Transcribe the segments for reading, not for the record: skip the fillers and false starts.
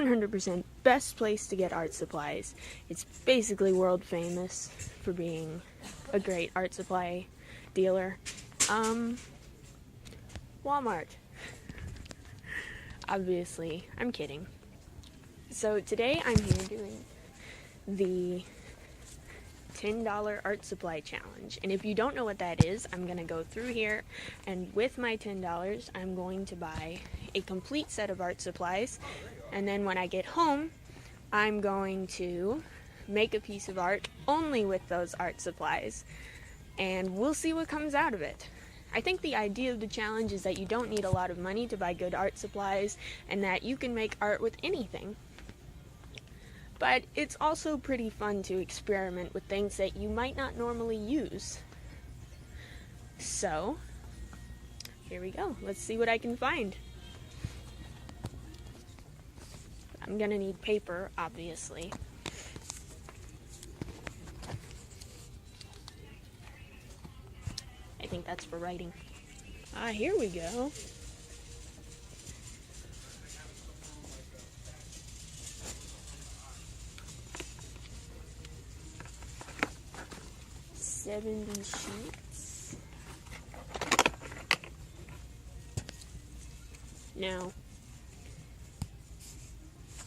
100% best place to get art supplies. It's basically world famous for being a great art supply dealer. Walmart. Obviously, I'm kidding. So today I'm here doing the $10 art supply challenge, and if you don't know what that is, I'm gonna go through here, and with my $10 I'm going to buy a complete set of art supplies, and then when I get home I'm going to make a piece of art only with those art supplies, and we'll see what comes out of it. I think the idea of the challenge is that you don't need a lot of money to buy good art supplies, and that you can make art with anything. But it's also pretty fun to experiment with things that you might not normally use. So, here we go. Let's see what I can find. I'm gonna need paper, obviously. I think that's for writing. Here we go. $70 sheets. Now,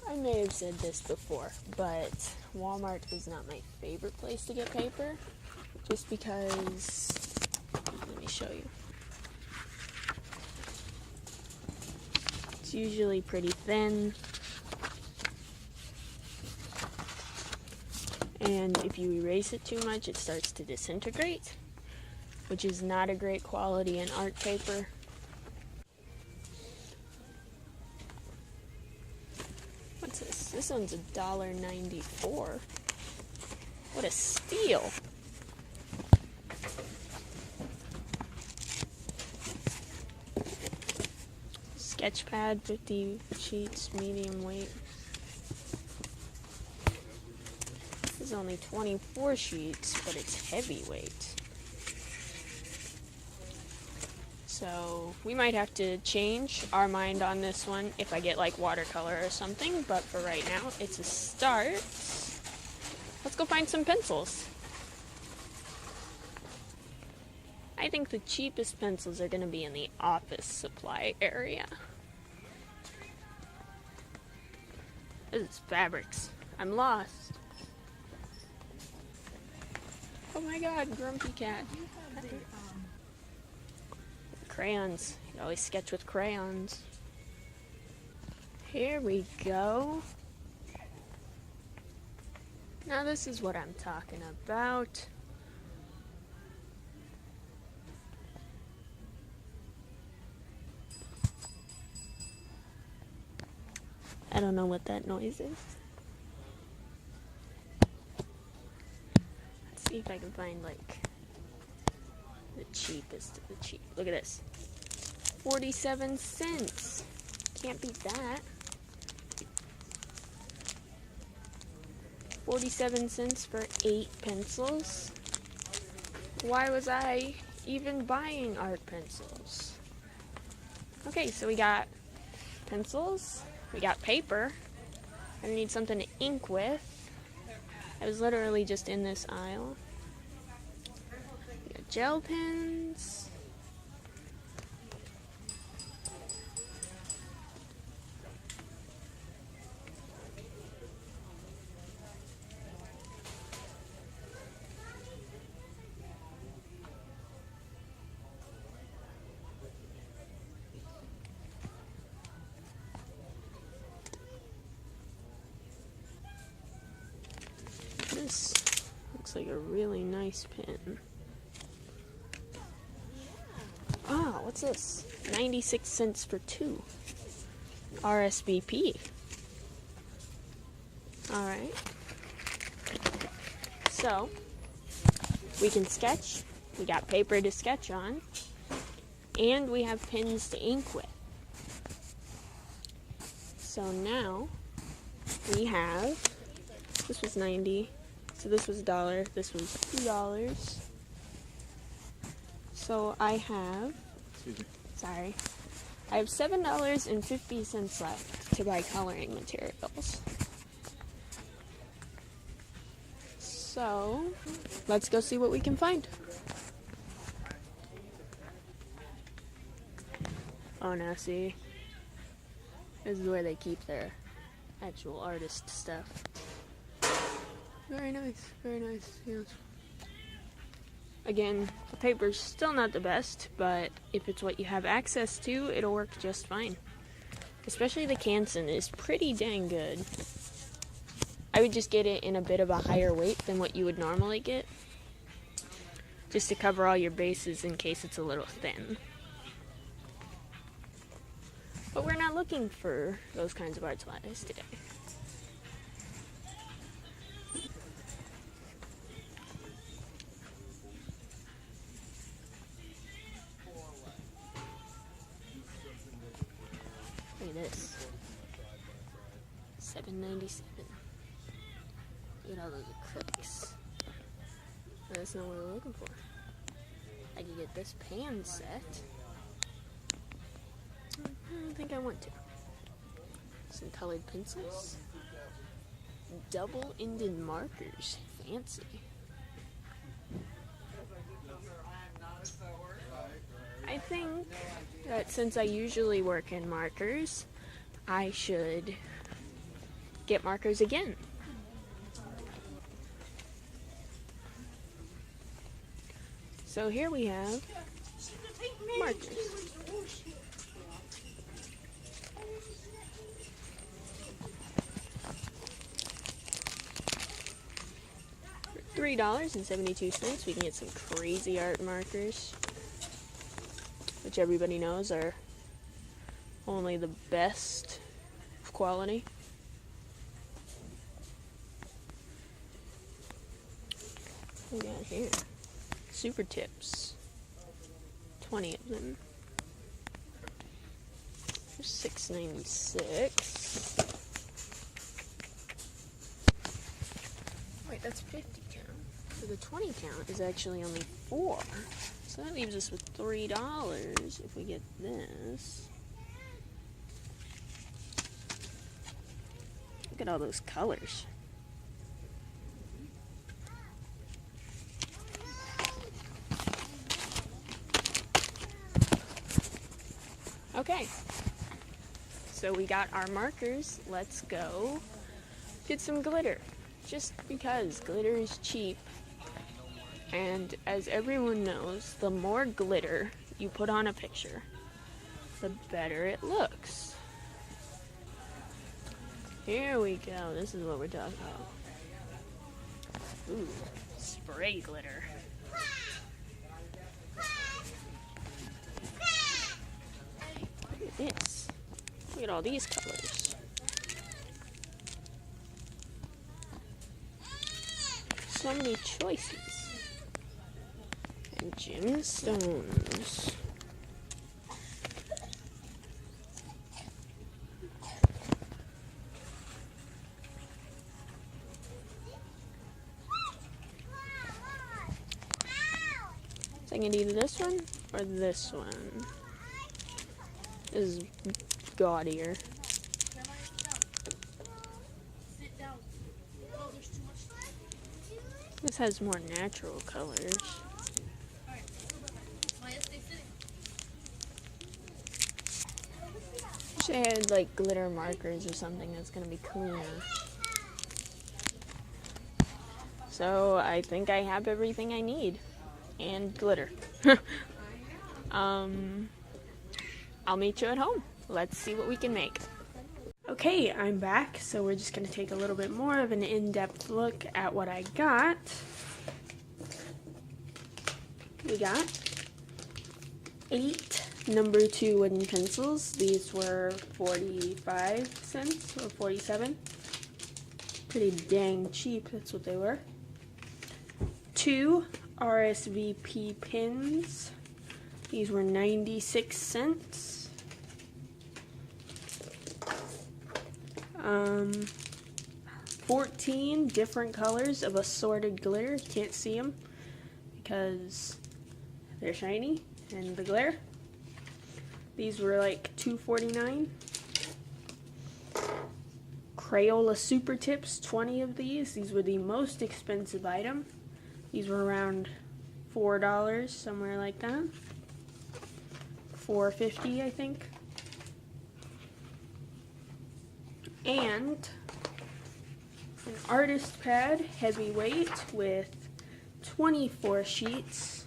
I may have said this before, but Walmart is not my favorite place to get paper, just because, let me show you. It's usually pretty thin, and if you erase it too much, it starts to disintegrate, which is not a great quality in art paper. What's this? This one's $1.94. What a steal! Sketch pad, 50 sheets, medium weight. This is only 24 sheets, but it's heavyweight. So we might have to change our mind on this one if I get like watercolor or something, but for right now, it's a start. Let's go find some pencils. I think the cheapest pencils are going to be in the office supply area. This is fabrics. I'm lost. Oh my god, Grumpy Cat. Crayons. You can always sketch with crayons. Here we go. Now this is what I'm talking about. I don't know what that noise is. Let's see if I can find like the cheapest of the cheap. Look at this. 47 cents. Can't beat that. 47 cents for 8 pencils. Why was I even buying art pencils? Okay, so we got pencils. We got paper. I need something to ink with. I was literally just in this aisle. We got gel pens. This looks like a really nice pen. Ah, what's this? 96 cents for 2. RSVP. Alright. So, we can sketch. We got paper to sketch on. And we have pens to ink with. So now, we have, this was 90. So this was $1, this was $2. So I have, I have $7.50 left. to buy coloring materials. So, let's go see what we can find. Oh, now see, this is where they keep their actual artist stuff. Very nice, yes. Again, the paper's still not the best, but if it's what you have access to, it'll work just fine. Especially the Canson is pretty dang good. I would just get it in a bit of a higher weight than what you would normally get, just to cover all your bases in case it's a little thin. But we're not looking for those kinds of art supplies today. Look at this. $7.97. Look at all those acrylics. That's not what we're looking for. I could get this pan set. I don't think I want to. Some colored pencils. Double-ended markers. Fancy. I think that since I usually work in markers, I should get markers again. So here we have markers. For $3.72, we can get some crazy art markers, which everybody knows are only the best of quality. What do we got here? Super tips. 20 of them. For $6.96. Wait, that's 50 count. So the 20 count is actually only 4. So that leaves us with $3 if we get this. Look at all those colors. Okay, so we got our markers. Let's go get some glitter, just because glitter is cheap. And as everyone knows, the more glitter you put on a picture, the better it looks. Here we go. This is what we're talking about. Ooh, spray glitter. Look at this. Look at all these colors. So many choices. And gemstones. So I can either this one or this one. This is gaudier. This has more natural colors. Wish I had like glitter markers or something that's gonna be cleaner. So I think I have everything I need. And glitter. I'll meet you at home. Let's see what we can make. Okay, I'm back, so we're just going to take a little bit more of an in-depth look at what I got. We got 8 number 2 wooden pencils. These were 45 cents or 47. Pretty dang cheap, that's what they were. 2 RSVP pins. These were 96 cents. 14 different colors of assorted glitter. You can't see them because they're shiny and the glare. These were like $2.49. Crayola Super Tips, 20 of these. These were the most expensive item. These were around $4, somewhere like that. $4.50, I think. And an artist pad, heavyweight, with 24 sheets.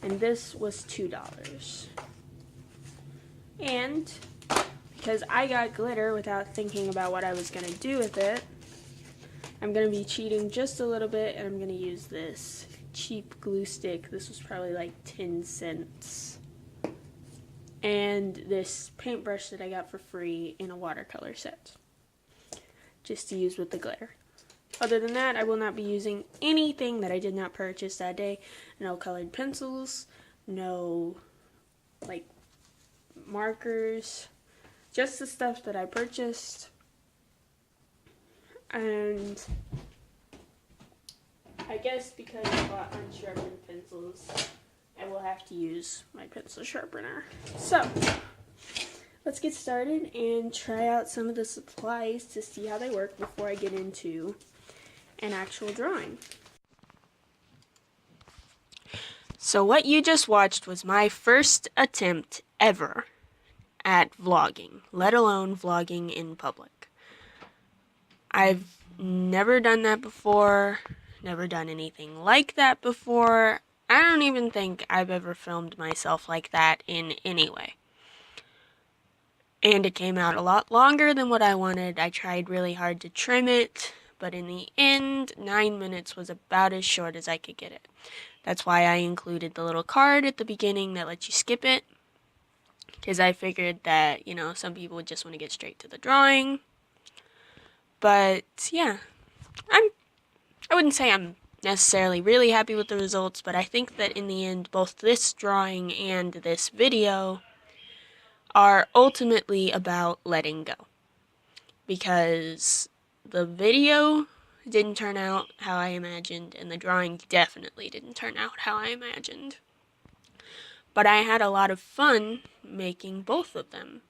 And this was $2. And because I got glitter without thinking about what I was going to do with it, I'm going to be cheating just a little bit, and I'm going to use this cheap glue stick. This was probably like 10 cents. And this paintbrush that I got for free in a watercolor set, just to use with the glitter. Other than that, I will not be using anything that I did not purchase that day. No colored pencils, no like markers, just the stuff that I purchased. And I guess because I bought unsharpened pencils, I will have to use my pencil sharpener. So, let's get started and try out some of the supplies to see how they work before I get into an actual drawing. So what you just watched was my first attempt ever at vlogging, let alone vlogging in public. I've never done that before, never done anything like that before. I don't even think I've ever filmed myself like that in any way. And it came out a lot longer than what I wanted. I tried really hard to trim it, but in the end, 9 minutes was about as short as I could get it. That's why I included the little card at the beginning that lets you skip it, because I figured that, you know, some people would just want to get straight to the drawing. But yeah, I wouldn't say I'm necessarily really happy with the results, but I think that in the end, both this drawing and this video are ultimately about letting go. Because the video didn't turn out how I imagined, and the drawing definitely didn't turn out how I imagined. But I had a lot of fun making both of them,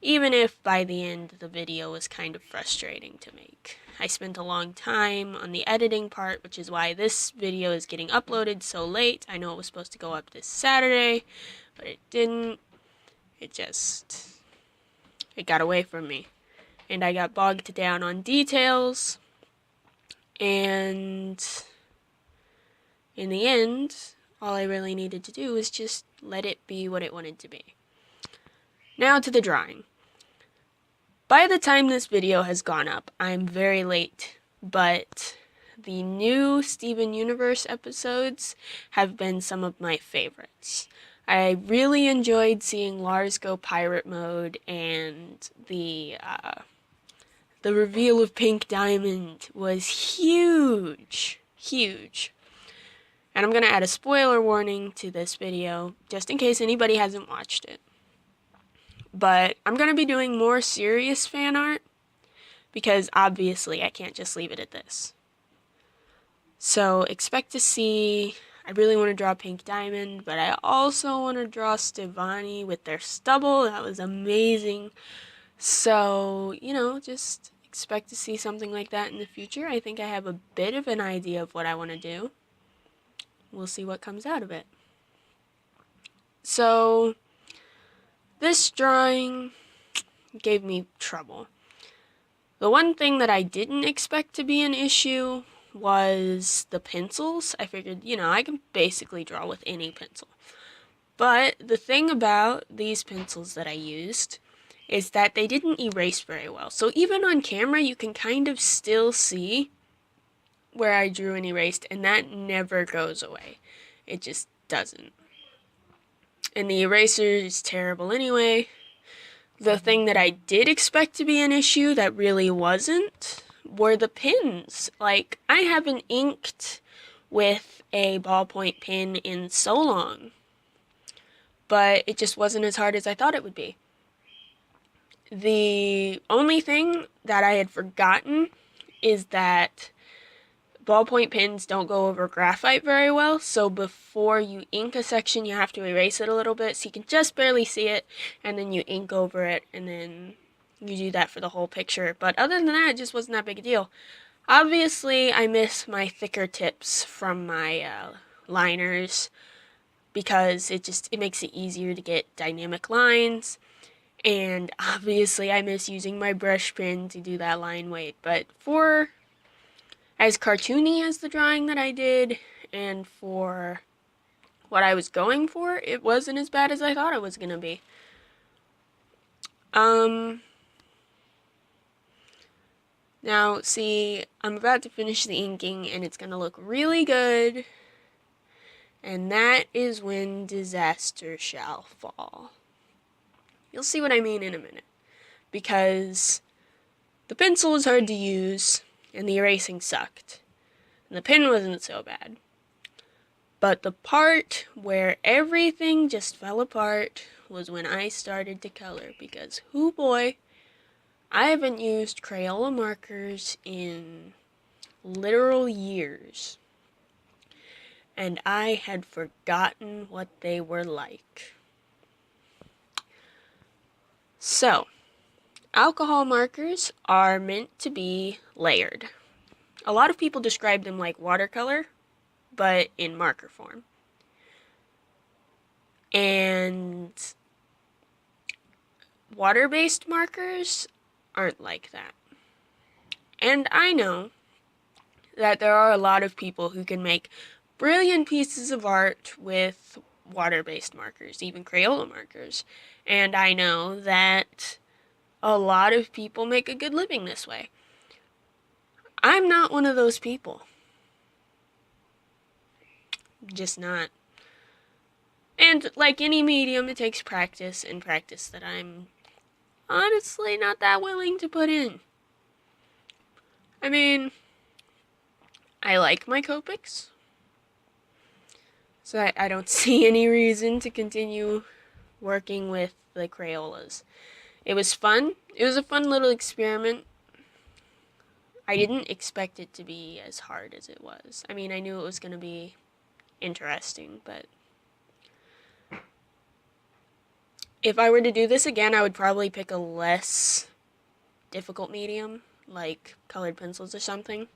even if by the end the video was kind of frustrating to make. I spent a long time on the editing part, which is why this video is getting uploaded so late. I know it was supposed to go up this Saturday, but it didn't. It got away from me. And I got bogged down on details, and in the end, all I really needed to do was just let it be what it wanted to be. Now to the drawing. By the time this video has gone up, I'm very late, but the new Steven Universe episodes have been some of my favorites. I really enjoyed seeing Lars go pirate mode, and the reveal of Pink Diamond was huge. Huge. And I'm going to add a spoiler warning to this video, just in case anybody hasn't watched it. But I'm going to be doing more serious fan art, because obviously I can't just leave it at this. So expect to see, I really want to draw Pink Diamond, but I also want to draw Stevani with their stubble. That was amazing. So, you know, just expect to see something like that in the future. I think I have a bit of an idea of what I want to do. We'll see what comes out of it. So, this drawing gave me trouble. The one thing that I didn't expect to be an issue was the pencils. I figured, you know, I can basically draw with any pencil. But the thing about these pencils that I used is that they didn't erase very well. So even on camera, you can kind of still see where I drew and erased, and that never goes away. It just doesn't. And the eraser is terrible anyway. The thing that I did expect to be an issue that really wasn't were the pins. Like, I haven't inked with a ballpoint pen in so long, but it just wasn't as hard as I thought it would be. The only thing that I had forgotten is that ballpoint pens don't go over graphite very well, so before you ink a section, you have to erase it a little bit so you can just barely see it, and then you ink over it, and then you do that for the whole picture. But other than that, it just wasn't that big a deal. Obviously, I miss my thicker tips from my liners because it makes it easier to get dynamic lines. And obviously, I miss using my brush pen to do that line weight. But for as cartoony as the drawing that I did, and for what I was going for, it wasn't as bad as I thought it was going to be. Now, see, I'm about to finish the inking, and it's going to look really good. And that is when disaster shall fall. You'll see what I mean in a minute. Because the pencil was hard to use, and the erasing sucked. And the pen wasn't so bad. But the part where everything just fell apart was when I started to color. Because, hoo boy, I haven't used Crayola markers in literal years. And I had forgotten what they were like. So, alcohol markers are meant to be layered. A lot of people describe them like watercolor, but in marker form. And water-based markers aren't like that. And I know that there are a lot of people who can make brilliant pieces of art with water-based markers, even Crayola markers. And I know that a lot of people make a good living this way. I'm not one of those people. Just not. And like any medium, it takes practice, and practice that I'm honestly not that willing to put in. I mean, I like my Copics, so I don't see any reason to continue working with the Crayolas. It was fun. It was a fun little experiment. I didn't expect it to be as hard as it was. I mean, I knew it was going to be interesting, but if I were to do this again, I would probably pick a less difficult medium, like colored pencils or something.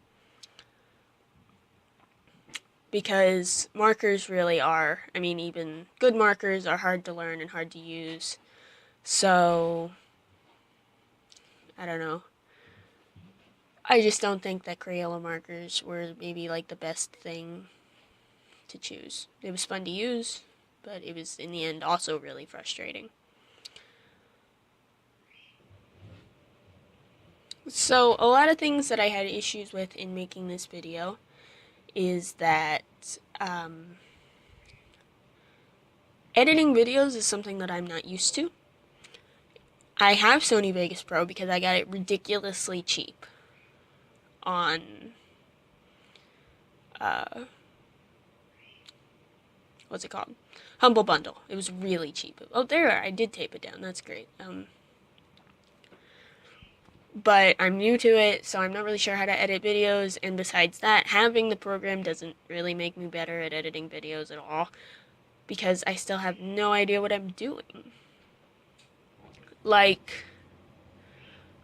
Because markers really are, I mean, even good markers are hard to learn and hard to use. So, I don't know. I just don't think that Crayola markers were maybe like the best thing to choose. It was fun to use, but it was in the end also really frustrating. So, a lot of things that I had issues with in making this video is that editing videos is something that I'm not used to. I have Sony Vegas Pro because I got it ridiculously cheap on what's it called? Humble Bundle. It was really cheap. Oh, there, I did tape it down. That's great. But I'm new to it, so I'm not really sure how to edit videos, and besides that, having the program doesn't really make me better at editing videos at all, because I still have no idea what I'm doing. Like,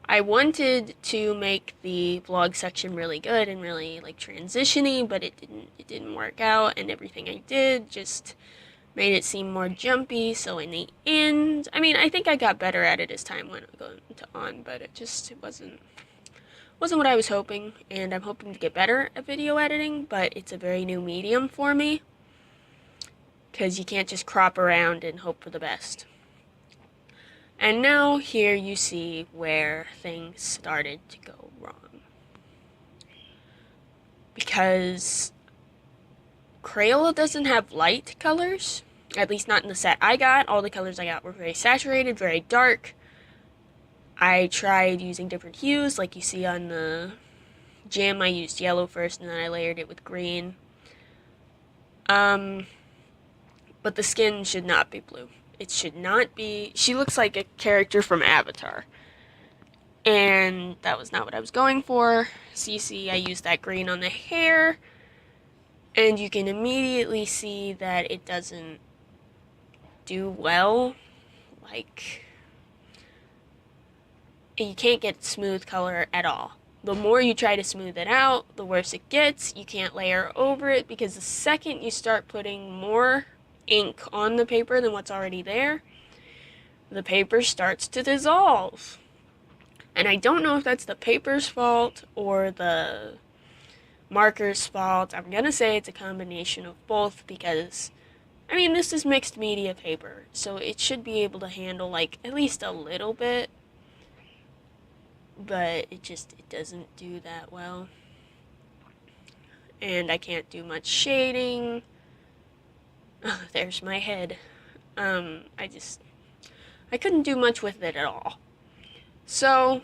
I wanted to make the vlog section really good and really, like, transition-y, but it didn't work out, and everything I did just made it seem more jumpy, so in the end, I mean, I think I got better at it as time went on, but it wasn't what I was hoping, and I'm hoping to get better at video editing, but it's a very new medium for me, because you can't just crop around and hope for the best. And now, here you see where things started to go wrong. Because Crayola doesn't have light colors, at least not in the set I got. All the colors I got were very saturated, very dark. I tried using different hues, like you see on the gem. I used yellow first, and then I layered it with green. But the skin should not be blue. It should not be. She looks like a character from Avatar. And that was not what I was going for. So you see, I used that green on the hair. And you can immediately see that it doesn't do well. Like, you can't get smooth color at all. The more you try to smooth it out, the worse it gets. You can't layer over it because the second you start putting more ink on the paper than what's already there, the paper starts to dissolve. And I don't know if that's the paper's fault or the marker's fault. I'm gonna say it's a combination of both because, I mean, this is mixed media paper, so it should be able to handle like at least a little bit, but it doesn't do that well. And I can't do much shading. Oh, there's my head. I couldn't do much with it at all. So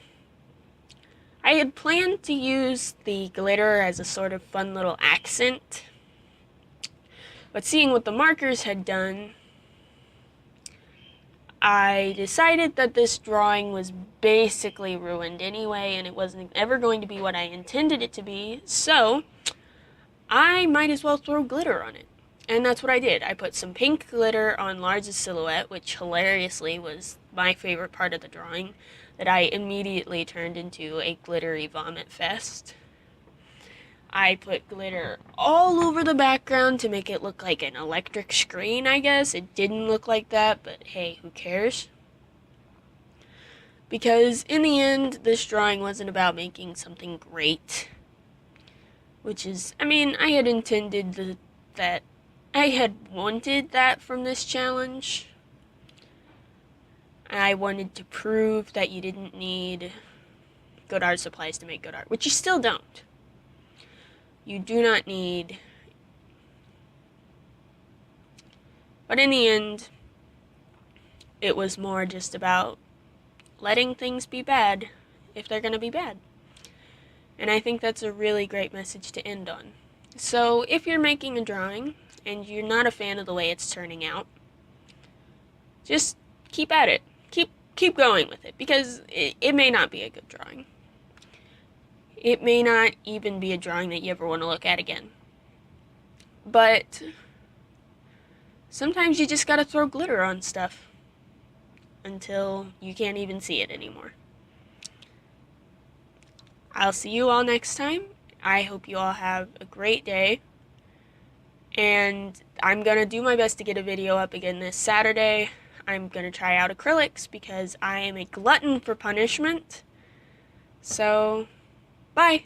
I had planned to use the glitter as a sort of fun little accent, but seeing what the markers had done, I decided that this drawing was basically ruined anyway, and it wasn't ever going to be what I intended it to be, so I might as well throw glitter on it. And that's what I did. I put some pink glitter on Lars's silhouette, which hilariously was my favorite part of the drawing, that I immediately turned into a glittery vomit fest. I put glitter all over the background to make it look like an electric screen, I guess. It didn't look like that, but hey, who cares? Because in the end, this drawing wasn't about making something great. Which is, I mean, I had intended that I had wanted that from this challenge. I wanted to prove that you didn't need good art supplies to make good art, which you still don't. You do not need. But in the end, it was more just about letting things be bad if they're going to be bad. And I think that's a really great message to end on. So if you're making a drawing and you're not a fan of the way it's turning out, just keep at it. Keep going with it, because it may not be a good drawing. It may not even be a drawing that you ever want to look at again. But sometimes you just gotta throw glitter on stuff until you can't even see it anymore. I'll see you all next time. I hope you all have a great day. And I'm gonna do my best to get a video up again this Saturday. I'm gonna try out acrylics because I am a glutton for punishment. So, bye.